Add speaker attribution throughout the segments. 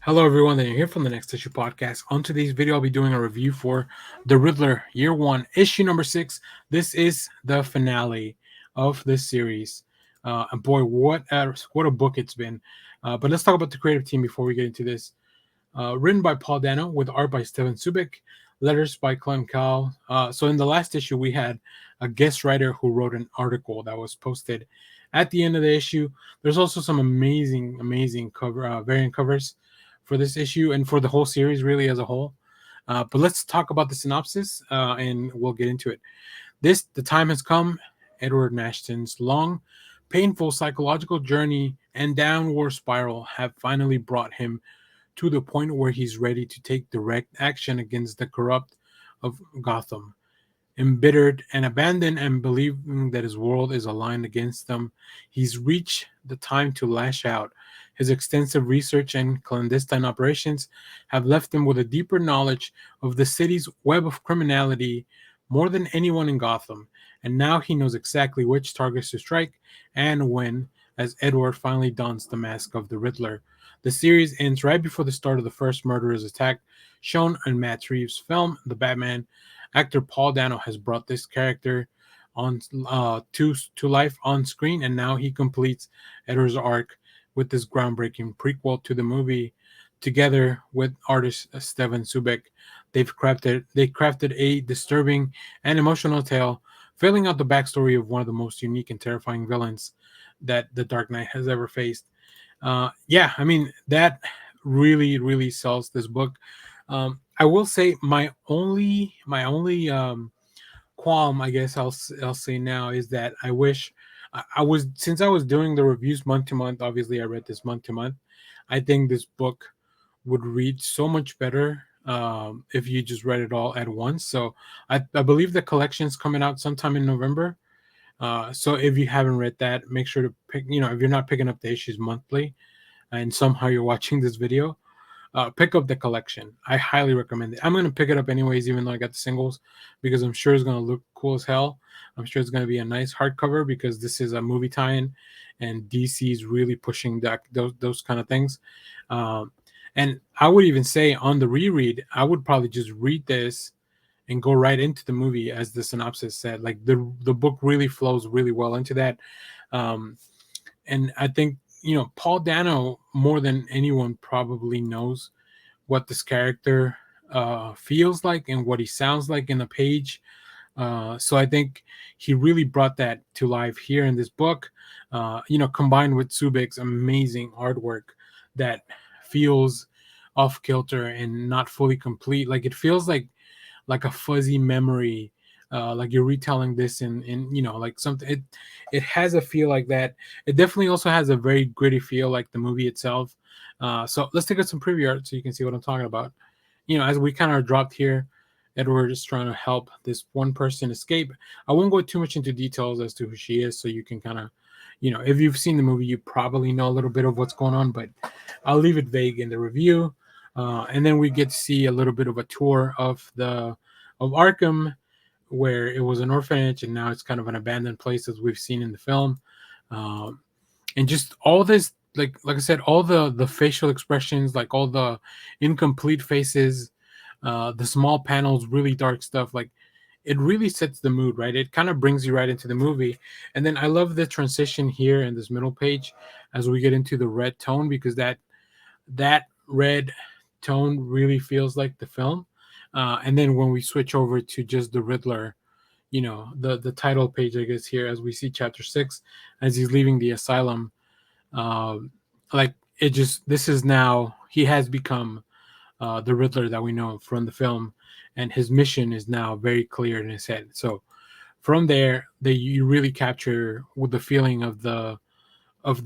Speaker 1: Hello, everyone, that you're here from the Next Issue Podcast. On today's video, I'll be doing a review for The Riddler, Year 1, Issue number 6. This is the finale of this series. And boy, what a book it's been. But let's talk about the creative team before we get into this. Written by Paul Dano with art by Steven Subic, letters by Cowles. So in the last issue, we had a guest writer who wrote an article that was posted at the end of the issue. There's also some amazing variant covers for this issue and for the whole series, really as a whole. But let's talk about the synopsis, and we'll get into it. The time has come. Edward Nashton's long, painful psychological journey and downward spiral have finally brought him to the point where he's ready to take direct action against the corrupt of Gotham. Embittered and abandoned and believing that his world is aligned against them, he's reached the time to lash out. His extensive research and clandestine operations have left him with a deeper knowledge of the city's web of criminality more than anyone in Gotham, and now he knows exactly which targets to strike and when, as Edward finally dons the mask of the Riddler. The series ends right before the start of the first murderer's attack, shown in Matt Reeves' film The Batman. Actor Paul Dano has brought this character on to life on screen, and now he completes Edward's arc with this groundbreaking prequel to the movie. Together with artist Steven Subic, they crafted a disturbing and emotional tale, filling out the backstory of one of the most unique and terrifying villains that the Dark Knight has ever faced. Yeah, I mean that really sells this book. I will say my only qualm, I guess I'll say now, is that I wish I was since I was doing the reviews month to month. Obviously, I read this month to month. I think this book would read so much better if you just read it all at once. So I believe the collection's coming out sometime in November. So if you haven't read that, make sure to pick. If you're not picking up the issues monthly, and somehow you're watching this video, pick up the collection. I highly recommend it. I'm gonna pick it up anyways, even though I got the singles, because I'm sure it's gonna look cool as hell. I'm sure it's gonna be a nice hardcover because this is a movie tie-in, and DC is really pushing those kind of things. Um, and I would even say on the reread, I would probably just read this and go right into the movie, as the synopsis said. Like the book really flows really well into that. Um, and I think Paul Dano more than anyone probably knows what this character feels like and what he sounds like in the page. So I think he really brought that to life here in this book. Combined with Subik's amazing artwork that feels off kilter and not fully complete. Like it feels like a fuzzy memory, like you're retelling this in like something. It has a feel like that. It definitely also has a very gritty feel like the movie itself. So let's take out some preview art so you can see what I'm talking about. As we kind of dropped here, Edward is trying to help this one person escape. I won't go too much into details as to who she is, so you can kind of, if you've seen the movie, you probably know a little bit of what's going on, but I'll leave it vague in the review. And then we get to see a little bit of a tour of Arkham, where it was an orphanage and now it's kind of an abandoned place, as we've seen in the film. Um, and just all this, like I said, all the facial expressions, like all the incomplete faces, the small panels, really dark stuff, like it really sets the mood, right? It kind of brings you right into the movie. And then I love the transition here in this middle page as we get into the red tone, because that red tone really feels like the film. And then when we switch over to just the Riddler, the title page, I guess, here, as we see chapter 6, as he's leaving the asylum, um, like it just, this is now, he has become the Riddler that we know from the film, and his mission is now very clear in his head. So from there, you really capture with the feeling of the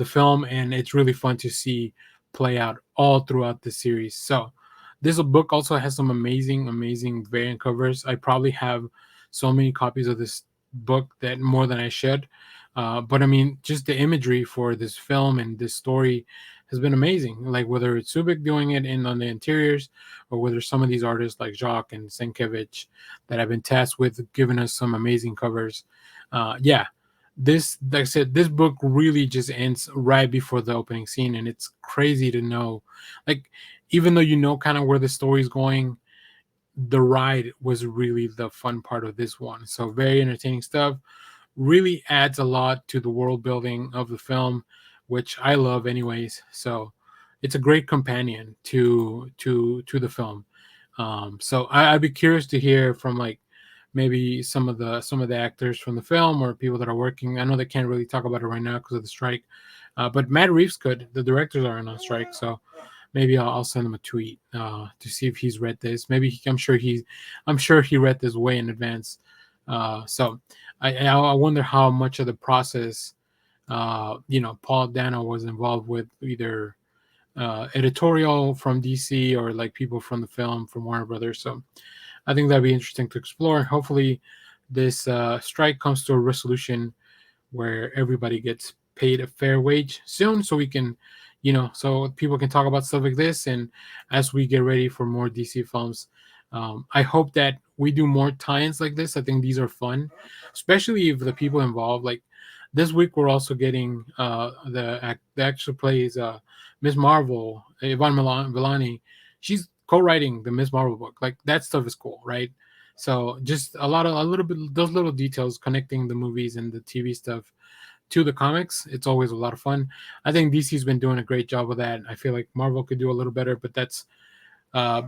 Speaker 1: film, and it's really fun to see play out all throughout the series. So this book also has some amazing variant covers. I probably have so many copies of this book that more than I should. But I mean, just the imagery for this film and this story has been amazing. Like whether it's Subic doing it in on the interiors, or whether some of these artists like Jacques and Senkevich that have been tasked with giving us some amazing covers. Yeah, this, like I said, this book really just ends right before the opening scene, and it's crazy to know. Like even though you know kind of where the story's going, the ride was really the fun part of this one. So very entertaining stuff. Really adds a lot to the world building of the film, which I love anyways. So it's a great companion to the film. So I'd be curious to hear from like maybe some of the actors from the film or people that are working. I know they can't really talk about it right now because of the strike, but Matt Reeves could. The directors aren't on strike, so maybe I'll send him a tweet to see if he's read this. Maybe I'm sure he read this way in advance. So I wonder how much of the process Paul Dano was involved with, either editorial from DC or like people from the film from Warner Brothers. So I think that'd be interesting to explore. Hopefully, this strike comes to a resolution where everybody gets paid a fair wage soon, so we can, so people can talk about stuff like this. And as we get ready for more DC films, I hope that we do more tie-ins like this. I think these are fun, especially if the people involved. Like this week, we're also getting the actor plays Miss Marvel, Yvonne Villani. She's co-writing the Miss Marvel book. Like that stuff is cool, right? So just a little bit those little details connecting the movies and the TV stuff to the comics. It's always a lot of fun. I think DC's been doing a great job of that. I feel like Marvel could do a little better, but that's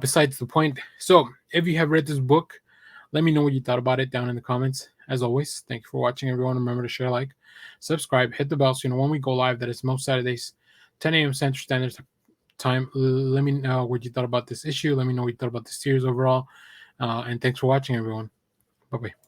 Speaker 1: besides the point. So if you have read this book, let me know what you thought about it down in the comments. As always, thank you for watching, everyone. Remember to share, like, subscribe, hit the bell so you know when we go live. That is most Saturdays, 10 a.m. Central Standard Time. Let me know what you thought about this issue. Let me know what you thought about the series overall. And thanks for watching, everyone. Bye bye.